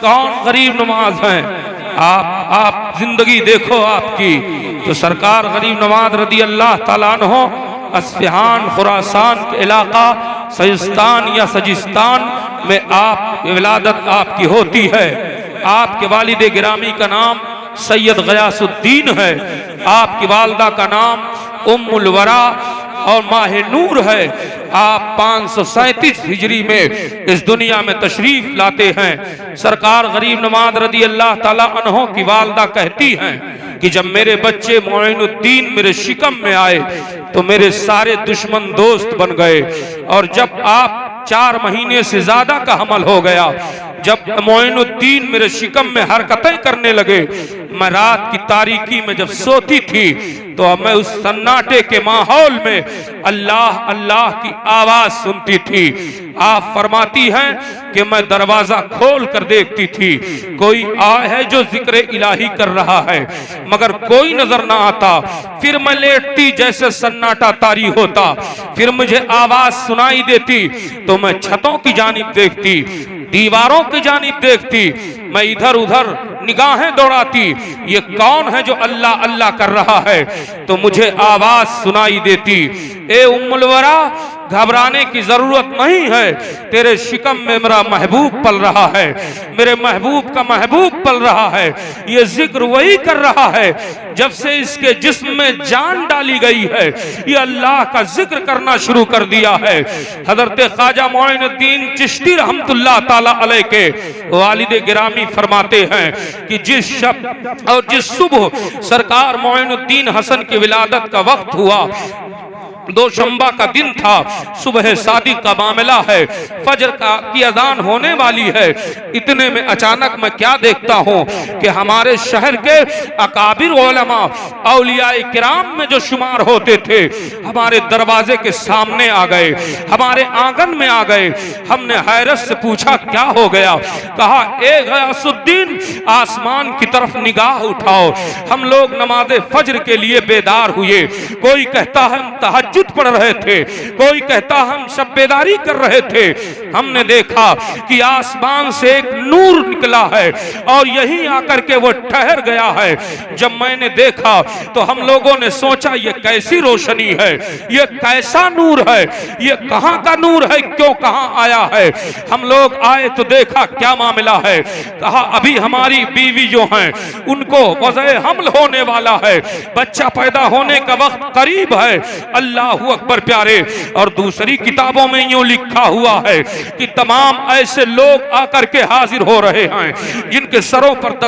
कौन गरीब नवाज हैं। आप जिंदगी देखो आपकी, तो सरकार गरीब नवाज रदी अल्लाह ताला अन्हो अस्फहान खुरासान के इलाका सजिस्तान या सजिस्तान में आप विलादत आपकी होती है। आपके वालिद गिरामी का नाम सैयद गयासुद्दीन है। आपकी वालदा का नाम उम्मुल वरा और माह नूर है। आप 537 हिजरी में इस दुनिया में तशरीफ लाते हैं। सरकार गरीब नवाज रदी अल्लाह ताला अन्हो की वालदा कहती हैं कि जब मेरे बच्चे मोइनुद्दीन मेरे शिकम में आए तो मेरे सारे दुश्मन दोस्त बन गए, और जब आप 4 महीने से ज्यादा का हमल हो गया, जब मोइनुद्दीन मेरे शिकम में हरकतें करने लगे, मैं रात की तारीकी में जब सोती थी तो मैं उस सन्नाटे के माहौल में अल्लाह अल्लाह की आवाज सुनती थी। आप फरमाती हैं कि मैं दरवाजा खोल कर देखती थी, कोई आए है जो जिक्र इलाही कर रहा है, मगर कोई नजर ना आता। फिर मैं लेटती, जैसे सन्नाटा तारी होता, फिर मुझे आवाज सुनाई देती तो मैं छतों की जानिब देखती, दीवारों की जानिब देखती, मैं इधर उधर निगाहें दौड़ाती, ये कौन है जो अल्लाह अल्लाह कर रहा है, तो मुझे आवाज सुनाई देती, ए उम्मुल वरा घबराने की जरूरत नहीं है, तेरे शिकम में मेरा महबूब पल रहा है, मेरे महबूब का महबूब पल रहा है। ये जिक्र वही कर रहा है जब से इसके जिस्म में जान डाली गई है, ये अल्लाह का जिक्र करना शुरू कर दिया है। हजरत ख्वाजा मोइनुद्दीन चिश्ती रहमतुल्लाह ताला अलैह के वालिद गिरामी फरमाते हैं कि जिस शब और जिस सुबह सरकार मोइनुद्दीन हसन की विलादत का वक्त हुआ, दोशंबा का दिन था, सुबह सादी का मामला है, फजर की अजान होने वाली है। इतने में अचानक मैं क्या देखता हूँ कि हमारे शहर के अकाबिर उलमा औलियाए किराम में जो शुमार होते थे, हमारे दरवाजे के सामने आ गए, हमारे आंगन में आ गए। हमने हैरत से पूछा क्या हो गया? कहा ए गयासुद्दीन आसमान की तरफ निगाह उठाओ। हम लोग नमाज फजर के लिए बेदार हुए। कोई कहता है हम तहज्जुद पढ़ रहे थे, कोई कहता हम शब्बेदारी कर रहे थे। हमने देखा कि आसमान से एक नूर निकला है और यहीं आकर के वो ठहर गया है। जब मैंने देखा तो हम लोगों ने सोचा ये कैसी रोशनी है, ये कैसा नूर है, ये कहां का नूर है, क्यों कहां आया है। हम लोग आए तो देखा क्या मामला है। कहा अभी हमारी बीवी जो हैं उनको वज़े हमल होने वाला है, बच्चा पैदा होने का वक्त करीब है। अल्लाह अकबर प्यारे। और दूसरी किताबों में यूं लिखा हुआ है कि तमाम ऐसे लोग आकर के हाजिर हो रहे हैं जिनके सरों पर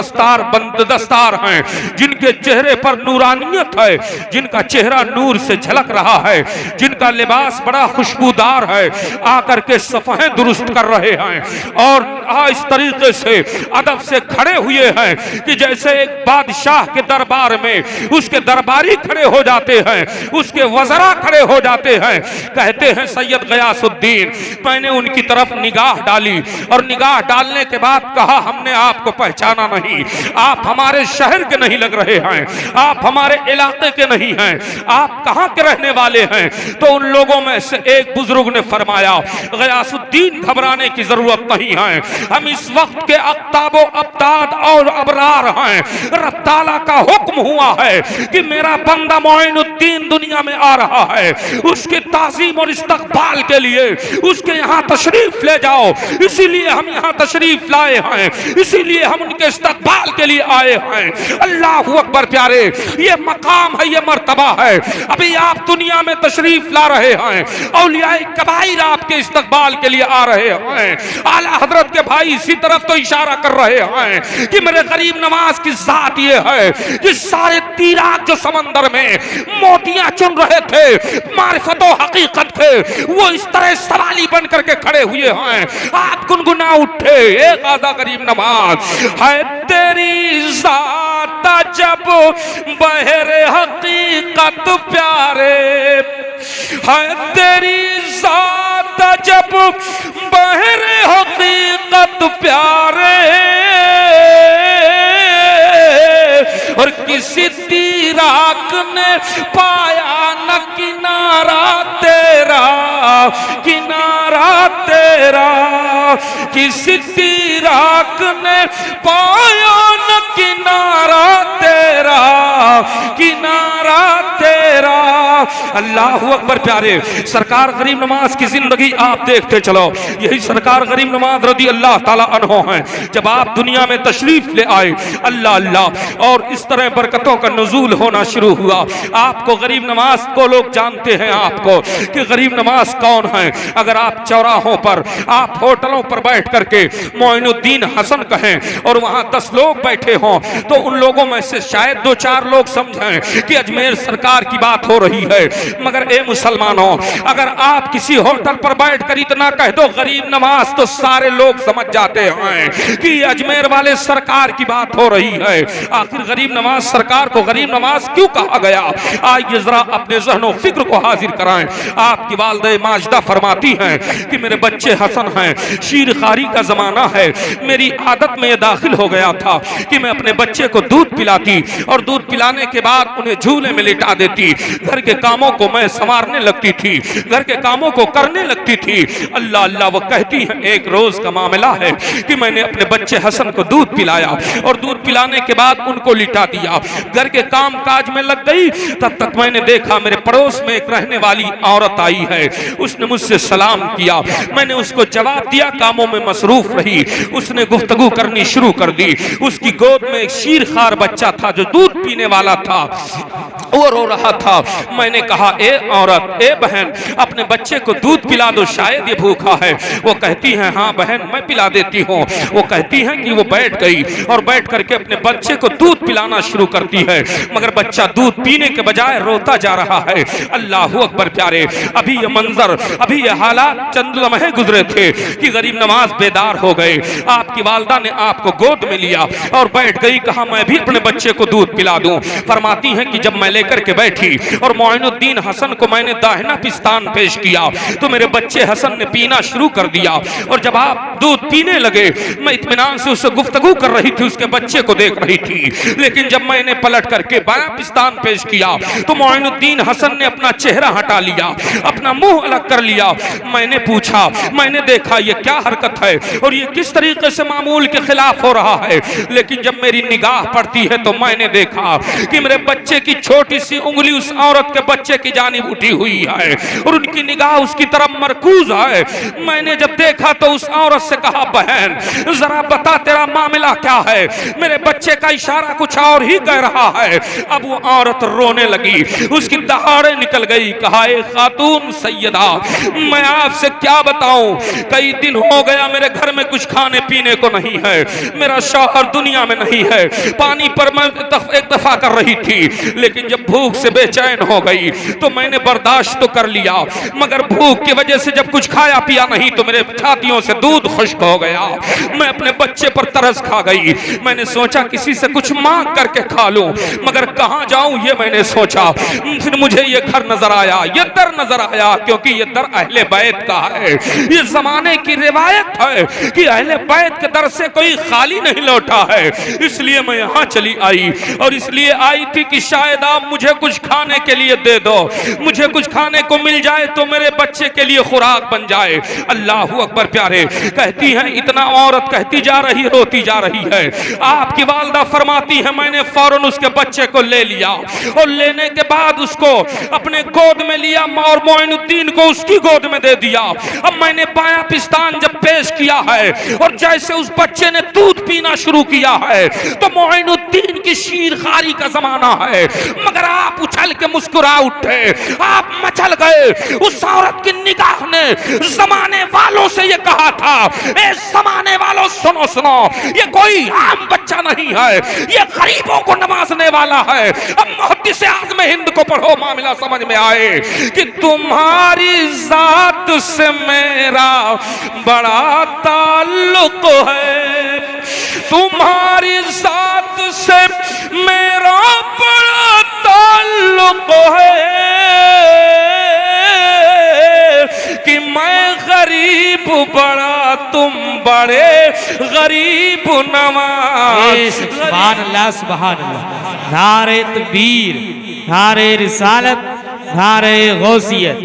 दस्तार हैं, जिनके चेहरे पर नूरानियत है, जिनका चेहरा नूर से झलक रहा है, जिनका लिबास बड़ा खुशबूदार है, आकर के सफ़हें दुरुस्त कर रहे हैं और इस तरीके से अदब से खड़े हुए हैं कि जैसे एक बादशाह के दरबार में उसके दरबारी खड़े हो जाते हैं, उसके वज़रा खड़े हो जाते हैं। कहते हैं सैयद गयासुद्दीन, मैंने उनकी तरफ निगाह डाली और निगाह डालने के बाद कहा हमने आपको पहचाना नहीं, आप हमारे शहर के नहीं लग रहे हैं, आप हमारे इलाके के नहीं हैं, आप कहां के रहने वाले हैं? तो उन लोगों में से एक बुजुर्ग ने फरमाया गयासुद्दीन घबराने की जरूरत नहीं है, हम इस वक्त के अक्ताबो अब्दाद और अबरार हैं। रब ताला का हुक्म हुआ है कि मेरा बंदा मोइनुद्दीन दुनिया में आ रहा है, उसके ताज़ीम और इस्तक़बाल के लिए उसके यहाँ तशरीफ ले जाओ। इसीलिए हम यहाँ तशरीफ लाए हैं, इसीलिए हम उनके इस्तक़बाल के लिए आए हैं। अल्लाह अकबर प्यारे, ये मकाम है, ये मर्तबा है। अभी आप दुनिया में तशरीफ ला रहे हैं, औलियाए कबाइर आपके इस्तक़बाल के लिए आ रहे हैं। आला हजरत के भाई इसी तरफ तो इशारा कर रहे हैं कि मेरे गरीब नवाज की जात ये है कि सारे तीराक जो समंदर में मोतियां चुन रहे थे, मारिफत और हकीकत थे, वो इस तरह सवाली बन करके खड़े हुए हैं। आप गुनगुना उठे एक आधा गरीब नवाज है तेरी जात जब बहरे हकीकत प्यारे, है तेरी जात जब बहरे हकीकत प्यारे, और किसी तीराक ने पाया न किनारा तेरा, किनारा तेरा। कि सिद्दीराक ने पाया न किनारा तेरा, किनारा तेरा। अल्लाहु अकबर। प्यारे सरकार गरीब नवाज की जिंदगी आप देखते चलो, यही सरकार गरीब नवाज रदी अल्लाह ताला अन्हो हैं। जब आप दुनिया में तशरीफ ले आए, अल्लाह अल्लाह, और इस तरह बरकतों का नुज़ूल होना शुरू हुआ। आपको गरीब नवाज को लोग जानते हैं आपको कि गरीब नवाज कौन है। अगर आप चौराहों पर, आप होटलों पर बैठ करके मोइनुद्दीन हसन कहें और वहां 10 लोग बैठे हों तो उन लोगों में से शायद 2-4 लोग समझें कि अजमेर सरकार की बात हो रही है। मगर ए मुसलमानों, अगर आप किसी होटल पर बैठ कर इतना कह दो गरीब नवाज, तो सारे लोग समझ जाते हैं कि अजमेर वाले सरकार की बात हो रही है। आखिर गरीब नवाज सरकार को गरीब नवाज क्यों कहा गया? आइए जरा अपने ज़हनो फिक्र को हाजिर कराएं। आपकी वालिदा माजिदा फरमाती हैं कि मेरे बच्चे हसन हैं, शीर खारी का जमाना है, मेरी आदत में यह दाखिल हो गया था कि मैं अपने बच्चे को दूध पिलाती और दूध पिलाने के बाद उन्हें झूले में लिटा देती। घर के कामों को मैं संवारने लगती थी, घर के कामों को करने लगती थी। अल्लाह अल्लाह, वो कहती है एक रोज का मामला है कि मैंने अपने बच्चे हसन को दूध पिलाया और दूध पिलाने के बाद उनको लिटा दिया, घर के काम काज में लग गई। तब तक मैंने देखा मेरे पड़ोस में एक रहने वाली औरत आई है, उसने मुझसे सलाम किया, मैंने उसको जवाब दिया, कामों में मसरूफ रही। उसने गुफ्तगू करनी शुरू कर दी। उसकी गोद में एक शीरखार बच्चा था जो दूध पीने वाला था, वो रो रहा था। मैंने कहा ए औरत, ए बहन, अपने बच्चे को दूध पिला दो, शायद ये भूखा है। वो कहती है हाँ बहन मैं पिला देती हूँ। वो कहती है कि वो बैठ गई और बैठ करके अपने बच्चे को दूध पिलाना शुरू करती है, मगर बच्चा दूध पीने के बजाय रोता जा रहा है। अल्लाहु अकबर। प्यारे, अभी ये मंजर, अभी ये हालात चंद लम्हे गुजरे थे कि गरीब नवाज बेदार हो गए। आपकी वालिदा ने आपको गोद में लिया और बैठ गई, कहा मैं भी अपने बच्चे को दूध पिला दूं। फरमाती हैं कि जब मैं लेकर के बैठी और मोइनुद्दीन हसन को मैंने दाहिना पिस्तान पेश किया तो मेरे बच्चे हसन ने पीना शुरू कर दिया। और जब आप दूध पीने लगे, मैं इत्मीनान से उससे गुफ्तगू कर रही थी, उसके बच्चे को देख रही थी। लेकिन जब मैंने पलट करके बायां पिस्तान पेश किया तो मोइनुद्दीन हसन ने अपना चेहरा हटा लिया, अपना मुंह अलग कर लिया। मैंने पूछा, मैंने देखा ये क्या हरकत है और ये किस तरीके से मामूल के खिलाफ हो रहा है। लेकिन जब मेरी निगाह पड़ती है तो मैंने देखा कि मेरे बच्चे की छोटी सी उंगली उस औरत के बच्चे की जानिब उठी हुई है और उनकी निगाह उसकी तरफ मरकूज है। मैंने जब देखा तो उस औरत से कहा बहन जरा बता तेरा मामला क्या है। मेरे बच्चे का इशारा कुछ और ही कह रहा है। अब वो औरत रोने लगी, उसकी दहाड़े निकल गई। कहा ए खातून सैयदा, मैं आपसे क्या बताऊं, कई दिन हो गया मेरे घर में कुछ खाने पीने को नहीं है, मेरा शौहर दुनिया में नहीं है। पानी पर मैं एक दफा कर रही थी, लेकिन जब भूख से बेचैन हो गई तो मैंने बर्दाश्त तो कर लिया, मगर भूख की वजह से जब कुछ खाया पिया नहीं तो मेरे छातियों से दूध खुश्क हो गया। मैं अपने बच्चे पर तरस खा गई। मैंने सोचा किसी से कुछ मांग करके खा लूं, मगर कहां जाऊं ये मैंने सोचा। फिर मुझे ये घर नजर आया, ये दर नजर आया, क्योंकि ये दर अहले बैत का है। ये जमाने की रिवायत है कि अहले बैत के दर से कोई खाली नहीं लौटा है। इसलिए मैं यहाँ चली आई और इसलिए आई थी कि शायद आप मुझे कुछ खाने के लिए दे दो, मुझे कुछ खाने को मिल जाए तो मेरे बच्चे के लिए खुराक बन जाए। अल्लाहू अकबर। प्यारे, कहती हैं इतना औरत कहती जा रही, रोती जा रही है। आपकी वालिदा फरमाती है मैंने फौरन उसके बच्चे को ले लिया और लेने के बाद उसको अपने गोद में लिया और मोइनुद्दीन को उसकी गोद में दे दिया। अब मैंने बायां पिस्तान जब पेश किया है और जैसे उस बच्चे ने दूध पीना शुरू किया है तो मोइनुद्दीन की शीरखारी का जमाना है, मगर आप उछल के मुस्कुरा उठे, आप मचल गए। उस औरत की निगाह ने जमाने वालों से ये कहा था, ए जमाने वालों सुनो सुनो, ये कोई आम बच्चा नहीं है, ये गरीबों को नवाजने वाला है। अब मुहद्दिस आज़म हिंद को पढ़ो, मामला समझ में आए कि तुम्हारी जात से मेरा बड़ा ताल्लुक है, तुम्हारी जात से मेरा बड़ा ताल्लुक है कि मैं गरीब बड़ा तुम बड़े गरीब नवाज। सुभान अल्लाह, सुभान अल्लाह। नारे तकबीर, नारे रिसालत, नारे गौसियत,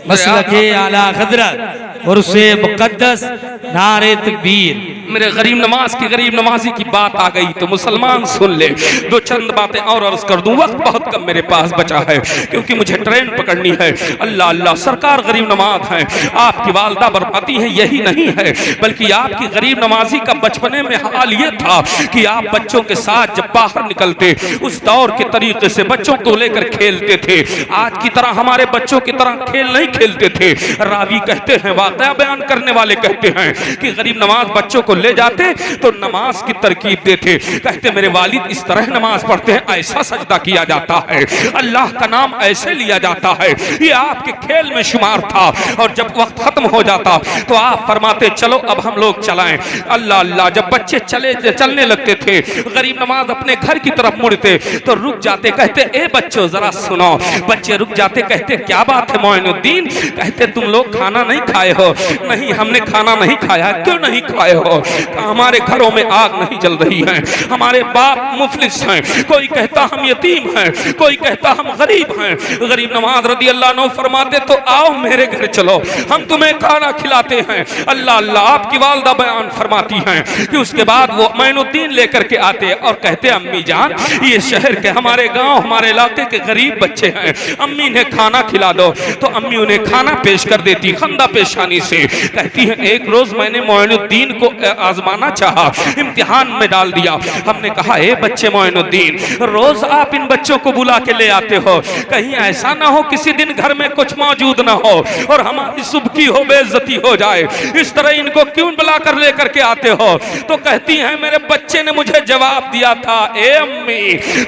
मसलके आला हज़रत उर्से मुकद्दस, नारे तकबीर। मेरे गरीब नमाज की गरीब नमाजी की बात आ गई तो मुसलमान सुन ले, दो चंद बातें और अर्ज कर दूं, वक्त बहुत कम मेरे पास बचा है क्योंकि मुझे ट्रेन पकड़नी है। अल्लाह अल्लाह, सरकार गरीब नमाज हैं, आपकी वालदा बर्बादी है यही नहीं है, बल्कि आपकी गरीब नमाजी का बचपने में हाल ये था कि आप बच्चों के साथ जब बाहर निकलते उस दौर के तरीके से बच्चों को लेकर खेलते थे। आज की तरह हमारे बच्चों की तरह खेल नहीं खेलते थे। रावी कहते हैं, वाकया बयान करने वाले कहते हैं कि गरीब नमाज बच्चों को ले जाते तो नमाज की तरकीब देते, कहते मेरे वालिद इस तरह नमाज पढ़ते हैं, ऐसा सजदा किया जाता है, अल्लाह का नाम ऐसे लिया जाता है। ये आपके खेल में शुमार था और जब वक्त खत्म हो जाता तो आप फरमाते चलो अब हम लोग चलाएं। अल्लाह अल्लाह, जब बच्चे चलने लगते थे, गरीब नमाज अपने घर की तरफ मुड़ते तो रुक जाते, कहते ए बच्चों जरा सुनो। बच्चे रुक जाते, कहते क्या बात है मोइनुद्दीन? कहते तुम लोग खाना नहीं खाए हो। नहीं हमने खाना नहीं खाया। क्यों नहीं खाए हो? हमारे घरों में आग नहीं जल रही है, हमारे बाप मुफलिस हैं, कोई कहता हम यतीम हैं, कोई कहता हम गरीब हैं। गरीब नवाज रदी अल्लाह अन्हु फरमाते तो आओ मेरे घर चलो, हम तुम्हें खाना खिलाते हैं। अल्लाह अल्लाह, आपकी वालदा बयान फरमाती हैं कि उसके बाद वो मोइनुद्दीन लेकर के आते और कहते अम्मी जान ये शहर के हमारे गांव हमारे इलाके के गरीब बच्चे हैं, अम्मी इन्हें खाना खिला दो। तो अम्मी उन्हें खाना पेश कर देती खंदा पेशानी से, कहती है एक रोज मैंने मोइनुद्दीन को आजमाना चाहा, इम्तिहान में डाल दिया। हमने कहा ए बच्चे मोइनुद्दीन, रोज आप इन बच्चों को बुला के ले आते हो, कहीं ऐसा ना हो किसी दिन घर में कुछ मौजूद ना हो और हमारी सुबकी हो, बेइज्जती हो जाए, इस तरह इनको क्यों बुला कर लेकर के आते हो? तो कहती हैं मेरे बच्चे ने मुझे जवाब दिया था, ए अम्मी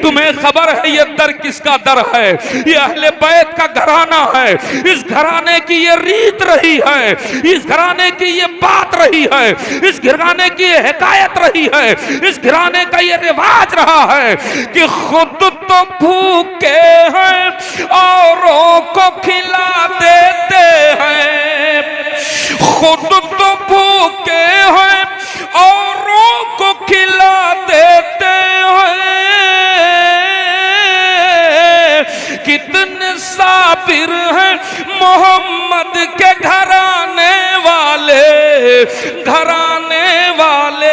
तुम्हें खबर है ये दर किसका दर है? ये अहले बैत का घराना है, इस घराने की ये रीत रही है, इस घराने की ये बात रही है, इस घराने की ये हिकायत रही है, इस घराने का ये रिवाज रहा है कि खुद तो भूखे हैं औरों को खिला देते हैं, खुद तो भूखे हैं औरों को खिला देते हैं। कितने साबिर हैं मोहम्मद के घराने वाले, घराने वाले।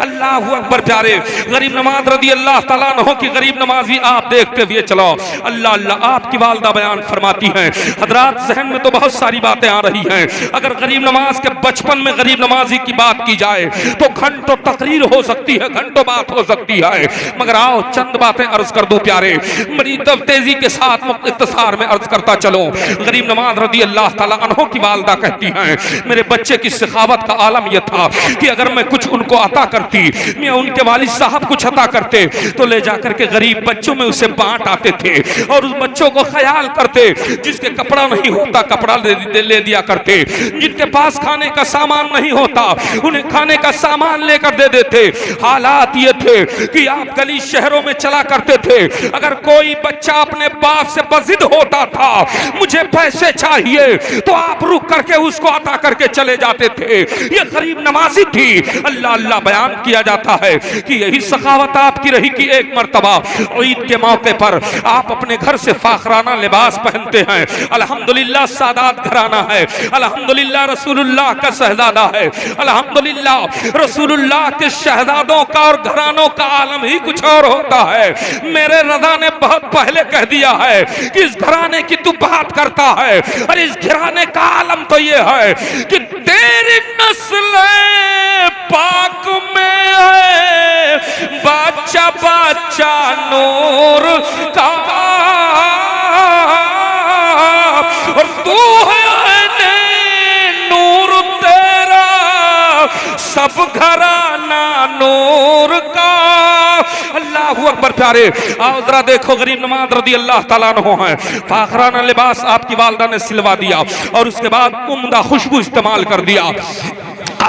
अल्लाह अकबर प्यारे, गरीब नमाज रदी अल्लाह ताला अन्हु की गरीब नमाजी आप देखते हुए चलो। अल्लाह अल्लाह, आपकी वालदा बयान फरमाती हैं, हजरात जहन में तो बहुत सारी बातें आ रही हैं, अगर गरीब नमाज के बचपन में गरीब नमाजी की बात की जाए तो घंटों तकरीर हो सकती है, घंटों बात हो सकती है, मगर आओ चंद बातें अर्ज कर दूं प्यारे, बड़ी तेजी के साथ इख्तिसार में अर्ज करता चलो। गरीब नमाज रदी अल्लाह ताला अन्हु की वालदा कहती हैं मेरे बच्चे की सखावत का आलम यह था कि अगर मैं कुछ उनको अता करती, मैं उनके वालिद साहब कुछ अता करते तो ले जाकर के गरीब बच्चों में उसे बांट आते थे और उस बच्चों को ख्याल करते, जिसके कपड़ा नहीं होता कपड़ा ले दिया करते, जिनके पास खाने का सामान नहीं होता उन्हें खाने का सामान लेकर दे देते। हालात ये थे कि आप गली शहरों में चला करते थे, अगर कोई बच्चा अपने बाप से बजिद होता था मुझे पैसे चाहिए तो आप रुक करके उसको अता करके चले जाते थे। ये गरीब नवाजी थी। अल्लाह अल्लाह, बयान किया जाता है कि यही सखावत आपकी रही कि एक मर्तबा ईद के मौके पर आप अपने घर से फाखराना लिबास पहनते हैं। अल्हम्दुलिल्लाह सादात घराना है, अल्हम्दुलिल्लाह रसूलुल्लाह का शहजादा है, अल्हम्दुलिल्लाह रसूलुल्लाह के शहजादों का और घरानों का आलम ही कुछ और होता है। मेरे रज़ा ने बहुत पहले कह दिया है कि इस घराने की तू बात करता है और इस घराने का आलम तो ये है कि तेरी नस्ल पाक में है बच्चा बच्चा नूर का और तू है नूर तेरा सब घराना नूर का। अल्लाहू अकबर प्यारे, आओ जरा देखो गरीब नमाज रदी अल्लाह ताला अन्हु हैं, फाखराना लिबास आपकी वालदा ने सिलवा दिया और उसके बाद उम्दा खुशबू इस्तेमाल कर दिया।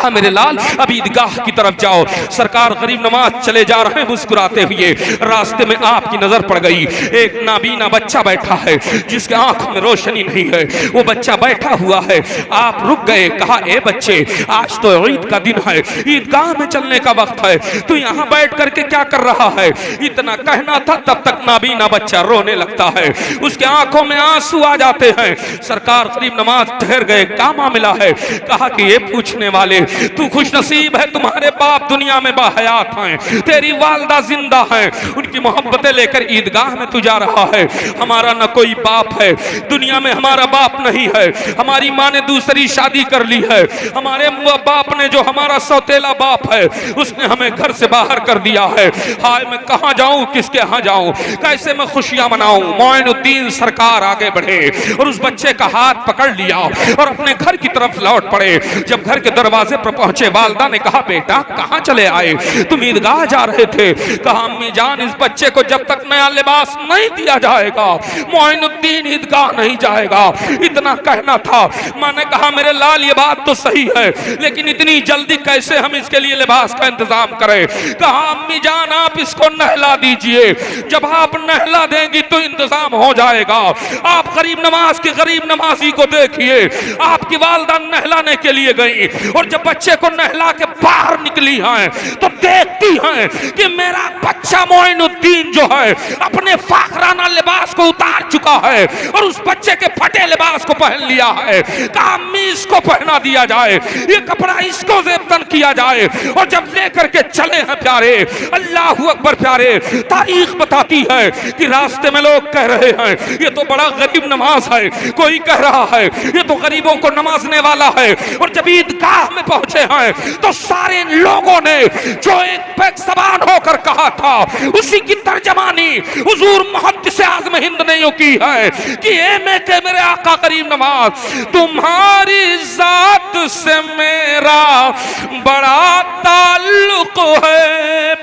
कहा मेरे लाल अब ईदगाह की तरफ जाओ। सरकार गरीब नवाज चले जा रहे हैं मुस्कुराते हुए। रास्ते में आपकी नजर पड़ गई, एक नाबीना बच्चा बैठा है जिसके आंखों में रोशनी नहीं है। वो बच्चा बैठा हुआ है, आप रुक गए। कहा ए बच्चे, आज तो ईद का दिन है, ईदगाह में चलने का वक्त है, तू यहाँ बैठ करके क्या कर रहा है? इतना कहना था, तब तक नाबीना बच्चा रोने लगता है, उसके आंखों में आंसू आ जाते हैं। सरकार गरीब नवाज ठहर गए, क्या मामला है? कहा कि ये पूछने वाले, तू खुशनसीब है, तुम्हारे बाप दुनिया में बाहयात हैं, तेरी वालदा जिंदा है, उनकी मोहब्बतें लेकर ईदगाह में तू जा रहा है। हमारा न कोई बाप है, दुनिया में हमारा बाप नहीं है, हमारी माँ ने दूसरी शादी कर ली है, हमारे बाप ने जो हमारा सौतेला बाप है उसने हमें घर से बाहर कर दिया है। हाय मैं कहाँ जाऊं, किसके यहाँ जाऊं, कैसे मैं खुशियां मनाऊं? मोइनुद्दीन सरकार आगे बढ़े और उस बच्चे का हाथ पकड़ लिया और अपने घर की तरफ लौट पड़े। जब घर के दरवाजे पर पहुंचे, वालदा ने कहा बेटा कहाँ चले आए, तुम ईदगाह जा रहे थे? कहा अम्मी जान, इस बच्चे को जब तक नया लिबास नहीं दिया जाएगा मोइनुद्दीन ईदगाह नहीं जाएगा। इतना कहना था। माँ ने कहा मेरे लाल ये बात तो सही है, लेकिन इतनी जल्दी कैसे हम इसके लिए लिबास का इंतजाम करें? कहा अम्मी जान आप इसको नहला दीजिए, जब आप नहला देंगी तो इंतजाम हो जाएगा। आप गरीब नवाज के गरीब नमाजी को देखिए, आपकी वालदा नहलाने के लिए गई और जब बच्चे को नहला के बाहर निकली हैं तो देखती हैं कि मेरा बच्चा मोइनुद्दीन जो है अपने फाखराना लिबास को उतार चुका है और उस बच्चे के फटे लिबास को पहन लिया है। कहा अम्मी इसको पहना दिया जाए, ये कपड़ा इसको ज़ेबतन किया जाए। और जब लेकर के चले हैं प्यारे, अल्लाह अकबर प्यारे, तारीख बताती है कि रास्ते में लोग कह रहे हैं ये तो बड़ा गरीब नमाज है, कोई कह रहा है ये तो गरीबों को नमाजने वाला है। और जब ईदगाह में पहुंचे हैं तो सारे लोगों ने जो एक पैक सवार होकर कहा था उसी की तर्जमानी हुजूर मुहद्दिस आज़म हिंद ने यूं की है कि ए मेरे आका करीम नवाज, तुम्हारी जात से मेरा बड़ा ताल्लुक है,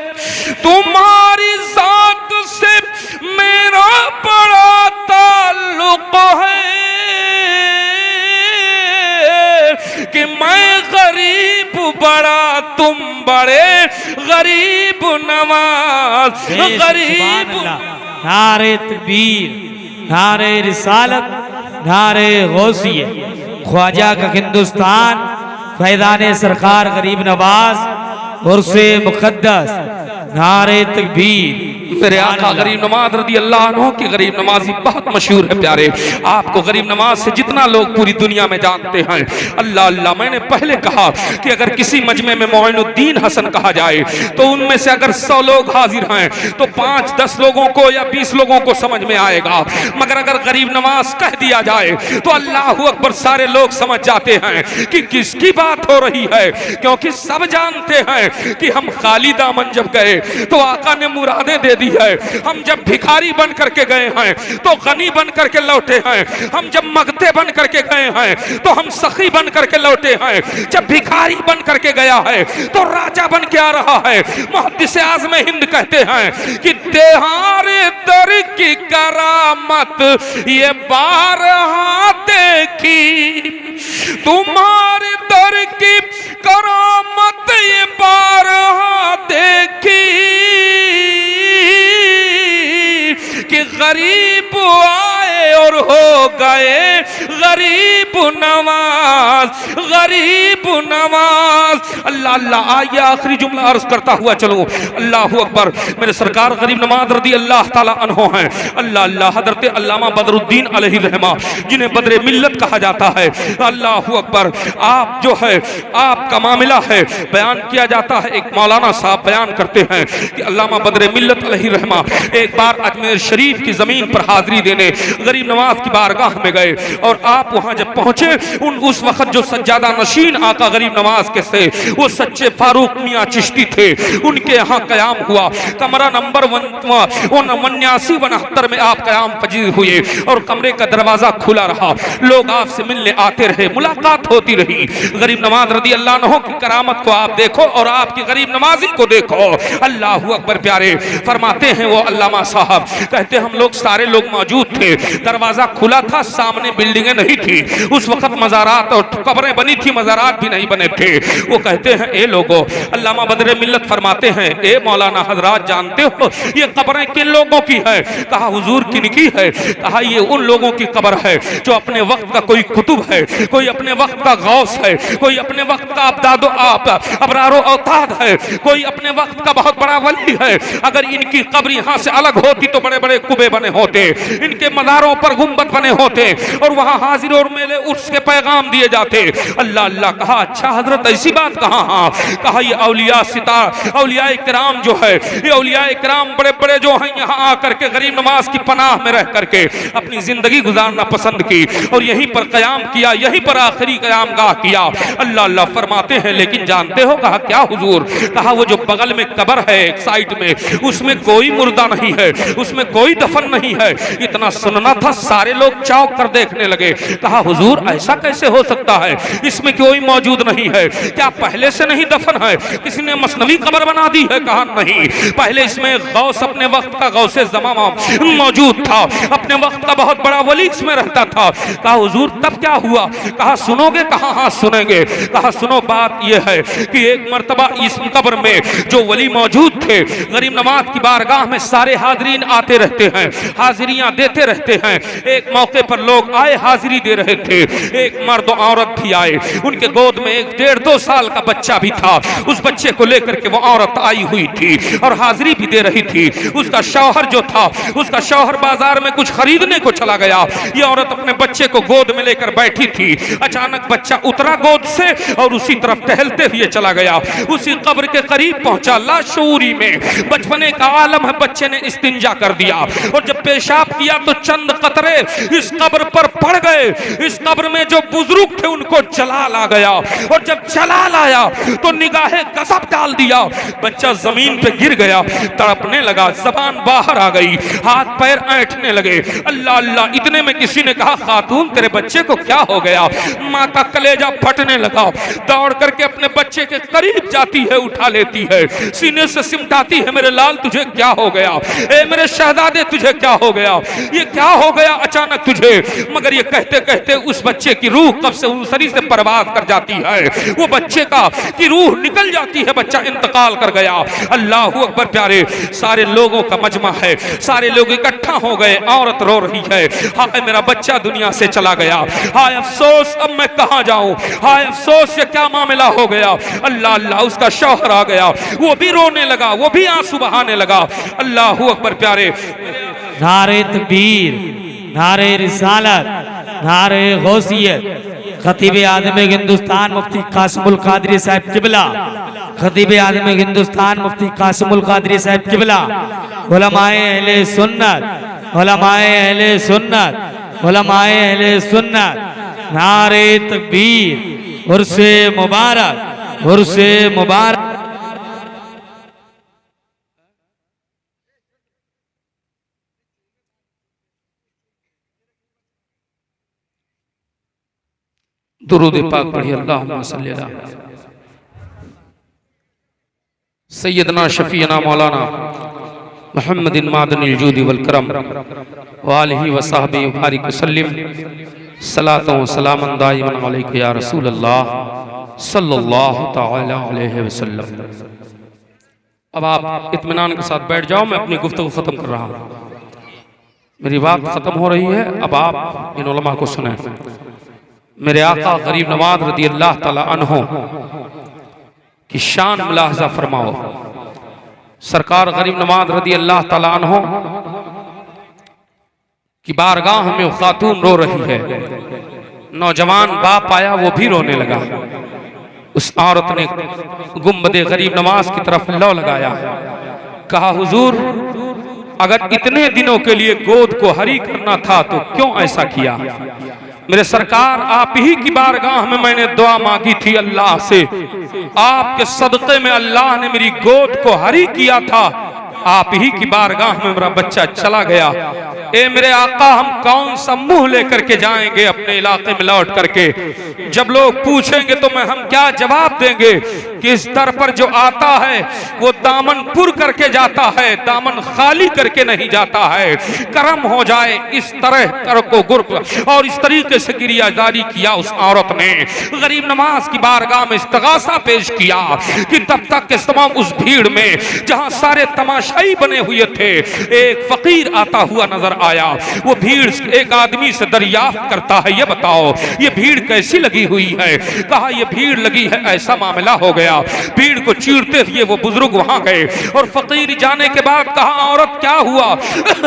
तुम्हारी जात से मेरा बड़ा ताल्लुक है कि मैं गरीब बड़ा, तुम बड़े गरीब नवाज, गरीब। नारे तकबीर, नारे रिसालत, नारे गौसिया, ख्वाजा का हिंदुस्तान, फैज़ाने सरकार गरीब नवाज, उर्से मुक़द्दस, नारे तकबीर। मेरे आका गरीब नवाज रदी अल्लाह अन्हु की गरीब नवाजी बहुत मशहूर है प्यारे। आपको गरीब नवाज से जितना लोग पूरी दुनिया में जानते हैं, अल्लाह अल्लाह। मैंने पहले कहा कि अगर किसी मजमे में मोइनुद्दीन हसन कहा जाए तो उनमें से अगर 100 लोग हाजिर हैं तो 5-10 लोगों को या 20 लोगों को समझ में आएगा, मगर अगर गरीब नवाज कह दिया जाए तो अल्लाह अकबर सारे लोग समझ जाते हैं कि किसकी बात हो रही है, क्योंकि सब जानते हैं कि हम खाली दामन जब गए तो आका ने मुरादें दे दी है, हम जब भिखारी बन करके गए हैं तो गनी बन करके लौटे हैं, हम जब मगते बन करके गए हैं तो हम सखी बन करके लौटे हैं, जब भिखारी बन करके गया है तो राजा बन के आ रहा है। मुहद्दिस आज़म हिंद कहते हैं कि तेहारे दर की करामत ये बारहा देखी, तुम्हारे दर की करामत ये बारहा देखी कि गरीब आए और हो गए गरीब नवाज, गरीब नवाज। अल्लाह अल्लाह। आइए आखिरी जुमला अर्ज करता हुआ चलो, अल्लाह अकबर। मेरे सरकार गरीब नवाज रदी अल्लाह ताला अन्हो हैं। अल्लाह अल्लाह। हजरत अल्लामा बदरुद्दीन अलैहि रहमा, जिन्हें बदरे मिल्लत कहा जाता है, अल्लाह अकबर। आप जो है आपका मामला है बयान किया जाता है। एक मौलाना साहब बयान करते हैं कि अल्लामा बदरे मिल्लत अलैहि रहमा एक बार अजमेर शरीफ की जमीन पर हाजिरी देने गरीब नवाज की बारगाह में गए और आप वहां जब पहुंचे उस वक्त जो सज्जादा नशीन आका गरीब नवाज के से वो सच्चे फारूक मियाँ चिश्ती थे, उनके यहाँ कयाम हुआ। कमरा नंबर 79-72 में आप कयाम पजीर हुए और कमरे का दरवाजा खुला रहा। लोग आपसे मिलने आते रहे, मुलाकात होती रही। गरीब नवाज रदी अल्लाह अन्हु की करामत को आप देखो और आपकी गरीब नवाजी को देखो। अल्लाह अकबर प्यारे। फरमाते हैं वो अल्लामा साहब, कहते हम लोग सारे लोग मौजूद थे, दरवाजा खुला था, सामने बिल्डिंगें नहीं नहीं थी, उस वक्त मज़ारात और कब्रें बनी थी, मज़ारात भी नहीं बने थे। वो कहते हैं ए लोगों, अल्लामा बदर मिल्लत फरमाते हैं ए मौलाना हजरात जानते हो ये कब्रें किन लोगों की है? कहा हुजूर किनकी है? कहा ये उन लोगों की कब्र है जो अपने वक्त का कोई कुतुब है, कोई अपने वक्त का गौस है, कोई अपने वक्त का अबरारो औताद है, कोई अपने वक्त का बहुत बड़ा वली है। अगर इनकी कब्र यहाँ से अलग होती तो बड़े बड़े कुबे बने होते, इनके मज़ारों पर गुंबद बने होते और वहाँ हाजिर और मेले उर्स के पैगाम दिए जाते। अल्लाह अल्लाह कहा अच्छा हजरत ऐसी बात कहा? हाँ। कहा ये औलिया सितार औलिया इकराम जो है, ये औलिया इकराम बड़े बड़े जो हैं यहाँ आकर के गरीब नवाज की पनाह में रह करके अपनी जिंदगी गुजारना पसंद की और यहीं पर कयाम किया, यहीं पर आखिरी कयाम गाह किया। अल्लाह अल्लाह फरमाते हैं लेकिन जानते हो? कहा क्या हुजूर? कहा वो जो बगल में कब्र है एक साइड में, उसमें कोई मुर्दा नहीं है, उसमें कोई दफन नहीं है। इतना सुनना था, सारे लोग चौंक कर देखने लगे। कहा हुजूर ऐसा कैसे हो सकता है? इसमें कोई मौजूद नहीं है। क्या पहले से नहीं दफन है? किसी ने मसनवी कब्र बना दी है? कहा नहीं, पहले इसमें गौस अपने वक्त का गौसे ज़मामा मौजूद था, अपने वक्त का बहुत बड़ा वली इसमें रहता था। कहा हुजूर तब क्या हुआ? कहा सुनोगे? कहा हाँ सुनेंगे। कहा सुनो बात यह है कि एक मर्तबा इस कब्र में जो वली मौजूद थे, गरीब नवाज की बारगाह में सारे हाजरीन आते रहते हैं, हाजिरियां देते रहते हैं। एक मौके पर लोग आए हाजिरी दे रहे थे, एक मर्द औरत भी आए, उनके गोद में एक 1.5-2 साल का बच्चा भी था। उस बच्चे को लेकर के वो औरत आई हुई थी और हाजिरी भी दे रही थी। उसका शौहर जो था, उसका शौहर बाजार में कुछ खरीदने को चला गया। ये औरत अपने बच्चे को गोद में लेकर बैठी थी। अचानक बच्चा उतरा गोद से और उसी तरफ टहलते हुए चला गया। उसी कब्र के करीब पहुंचा, लाशऊरी में बचपने का आलम है, बच्चे ने इस्तिंजा कर दिया और जब पेशाब किया तो चंद कतरे इस कब्र पर पड़ गए। इस कब्र में जो बुजुर्ग थे उनको जलाल आ गया और जब जलाल आया तो निगाहे गजब डाल दिया। बच्चा जमीन पे गिर गया, तड़पने लगा, जबान बाहर आ गई, हाथ पैर ऐंठने लगे। अल्लाह अल्लाह, इतने में किसी ने कहा खातून तेरे बच्चे को क्या हो गया? माँ का कलेजा फटने लगा, दौड़ करके अपने बच्चे के करीब जाती है, उठा लेती है, सीने से सिमटाती है, मेरे लाल तुझे क्या हो गया? ए मेरे शहजादे तुझे क्या हो गया? ये क्या हो गया अचानक तुझे? मगर ये कहते कहते उस बच्चे की रूह कब से उनसरी से परवाज कर जाती है, वो बच्चे का की रूह निकल जाती है, बच्चा इंतकाल कर गया। अल्लाह अकबर प्यारे, सारे लोगों का मजमा है, सारे लोग इकट्ठा हो गए, औरत रो रही है, हाय मेरा बच्चा दुनिया से चला गया, हाय अफसोस अब मैं कहां जाऊं, हाय अफसोस ये क्या मामला हो गया। अल्लाह अल्लाह, उसका शौहर आ गया, वो भी रोने लगा, वो भी आंसू बहाने लगा। अल्लाह अकबर प्यारे, नारे तकबीर, नारे रिसालत, नारे गौसियत। खतीब आज़म हिंदुस्तान मुफ्ती कासिमुल कादरी साहब किबला, खतीब आज़म हिंदुस्तान मुफ्ती कासिमुल कादरी साहब किबला, उलमाए अहले सुन्नत, उलमाए अहले सुन्नत, उलमाए अहले सुन्नत। नारे तकबीर, उर्से मुबारक, उर्से मुबारक। दुरूद पाक पढ़िए, अल्लाहुम्मा सल्ली अला सय्यदना शफीना मौलाना मुहम्मदिन मादनिल जूदी वल करम व आलिहि व सहबी व बारिक वसल्लिम सलातो व सलामन दाइमन अलैका या रसूल अल्लाह सल्लल्लाहु तआला अलैहि वसल्लम। अब आप इत्मीनान के साथ बैठ जाओ, मैं अपनी गुफ्तगू खत्म कर रहा हूँ, मेरी बात खत्म हो रही है। अब आप इन उलमा को सुने। मेरे आका गरीब नवाज रदी अल्लाह ताला अन्हो की शान मुलाहजा फरमाओ। सरकार गरीब नवाज रदी अल्लाह ताला अन्हो की बारगाह में खातून रो रही है, नौजवान बाप आया, वो भी रोने लगा। उस औरत ने गुंबदे गरीब नवाज की तरफ लौ लगाया, कहा हुजूर अगर इतने दिनों के लिए गोद को हरी करना था तो क्यों ऐसा किया? मेरे सरकार आप ही की बारगाह में मैंने दुआ मांगी थी अल्लाह से, आपके सदक़े में अल्लाह ने मेरी गोद को हरी किया था, आप ही की बारगाह में मेरा बच्चा चला गया। ए मेरे आका, हम कौन सा मुंह लेकर के जाएंगे अपने इलाके में लौट करके? जब लोग पूछेंगे तो हम क्या जवाब देंगे? कि इस दर पर जो आता है वो दामन पुर करके जाता है, दामन खाली करके नहीं जाता है। करम हो जाए इस तरह कर को गुर्ब। और इस तरीके से गिरियाजारी किया उस औरत ने, गरीब नवाज की बारगाह में इस्तगासा पेश किया कि तब तक के तमाम उस भीड़ में जहां सारे तमाशाई बने हुए थे, एक फकीर आता हुआ नजर आया। वो भीड़ एक आदमी से दरियाफ्त करता है, ये बताओ ये भीड़ कैसी लगी हुई है? कहा ये भीड़ लगी है, ऐसा मामला हो गया। भीड़ को चीरते हुए वो बुजुर्ग वहां गए और फकीर जाने के बाद कहा औरत क्या हुआ,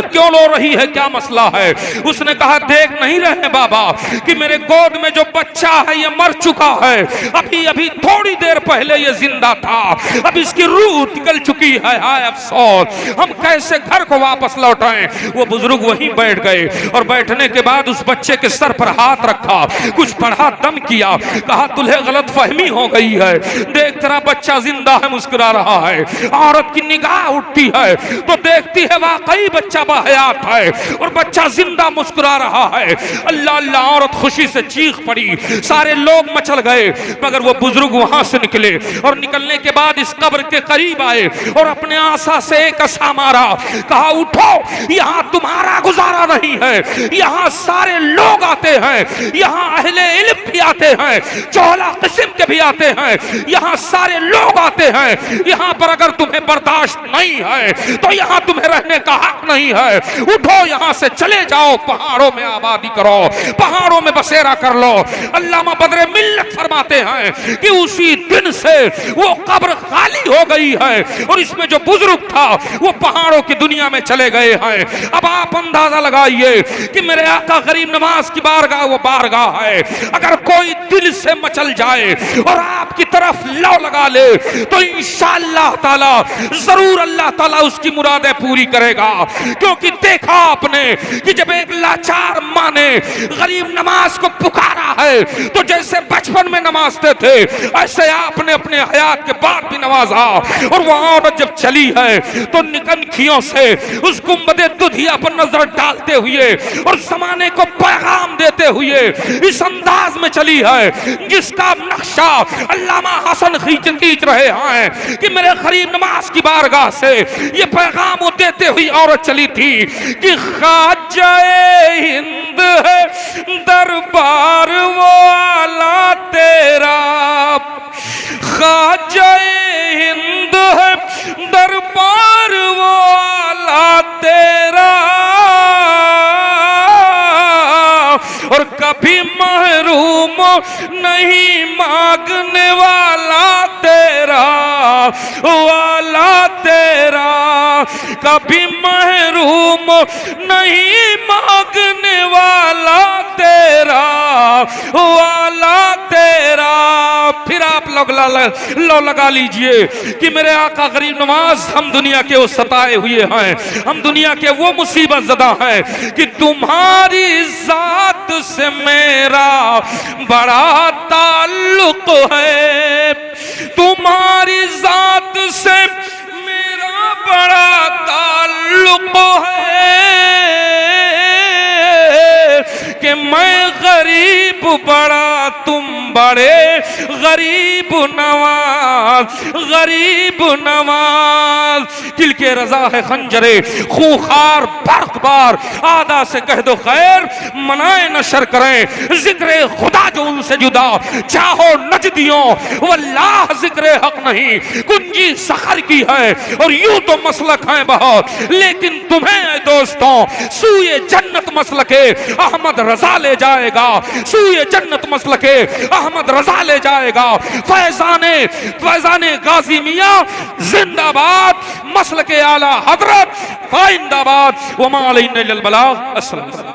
क्यों रो रही है, क्या मसला है? उसने कहा देख नहीं रहे बाबा कि मेरे गोद में जो बच्चा है ये मर चुका है, अभी अभी थोड़ी देर पहले ये जिंदा था, अब इसकी रूह निकल चुकी है। हाय अफसोस, हम कैसे घर को वापस लौटाएं? वो बुजुर्ग वहीं बैठ गए और बैठने के बाद उस बच्चे के सर पर हाथ रखा, कुछ पढ़ा, दम किया, कहा तुझे गलत फहमी हो गई है, देख तेरा बच्चा जिंदा है, मुस्कुरा रहा है। औरत की निगाह उठती है तो देखती है वाकई बच्चा बाहयात है और बच्चा जिंदा मुस्कुरा रहा है। अल्लाह अल्लाह, औरत खुशी से चीख पड़ी, सारे लोग मचल गए, मगर वो बुजुर्ग वहां से निकले और निकलने के बाद इस कब्र के करीब आए और अपने आशा से एक असा मारा, कहा उठो, यहाँ तुम्हारा गुजारा नहीं है, यहाँ सारे लोग आते हैं, यहाँ अहले इल्म भी आते हैं, चौला किस्म के भी आते हैं, यहाँ सारे लोग आते हैं। यहाँ पर अगर तुम्हें बर्दाश्त नहीं है तो यहाँ तुम्हें रहने का हक नहीं है। उठो, यहाँ से चले जाओ, पहाड़ों में आबादी करो, पहाड़ों में बसेरा कर लो। अल्लामा बदरे मिल्लत फरमाते हैं कि उसी दिन से वो कब्र खाली हो गई है और इसमें जो बुजुर्ग था वो पहाड़ों की दुनिया में चले गए हैं। अब आप अंदाजा लगाइए कि मेरे आका गरीब नवाज की बारगाह वो बारगाह है, अगर कोई दिल से मचल जाए और आपकी तरफ लौ लगा ले तो इंशाअल्लाह ताला जरूर अल्लाह ताला उसकी मुरादें पूरी करेगा। क्योंकि देखा आपने कि जब एक लाचार माँ ने गरीब नवाज को पुकारा है तो जैसे बचपन में नवाजते थे ऐसे आपने अपने हयात के बाद भी नवाजा। और वो औरत जब चली है तो निकनखियों से उस गुंबदे दुधिया पर नजर डालते हुए और जमाने को पैगाम देते हुए इस अंदाज में चली है जिसका नक्शा अल्लामा हसन खींच रहे हैं कि मेरे गरीब नवाज की बारगाह से ये पैगाम वो देते हुई औरत चली थी कि ख्वाजाए हिंद है दरबार वो आला तेरा, ख्वाजाए हिंद है दरबार वो आला तेरा, और कभी महरूम नहीं मांगने वाला तेरा, वाला तेरा, कभी महरूम नहीं मांगने वाला तेरा, वाला तेरा। फिर आप लोग लो लगा लीजिए कि मेरे आका गरीब नवाज हम दुनिया के वो सताए हुए हैं, हम दुनिया के वो मुसीबत ज़दा हैं कि तुम्हारी जात से मेरा बड़ा ताल्लुक है, तुम्हारी जात से मेरा बड़ा ताल्लुक है कि मैं गरीब बड़ा तुम बड़े गरीब नवाज, गरीब नवाज। दिल के रजा है खंजरे खूंखार बर्कबार, आदा से कह दो खैर मनाए नशर करें, जिक्र खुदा जो उनसे जुदा, चाहो नजदियों वल्लाह जिक्र हक नहीं, कुंजी सखर की है और यूं तो मसलक है बहुत, लेकिन तुम्हें दोस्तों सूए जन्नत मसलके अहमद रजा ले जाएगा, सूए जन्नत मसलके अहमद रजा ले जाएगा। फैजाने गाजी मियां जिंदाबाद, मसलके आला हजरत पाइंदाबाद। वमा अलैना इल्लल बलाग। अस्सलाम।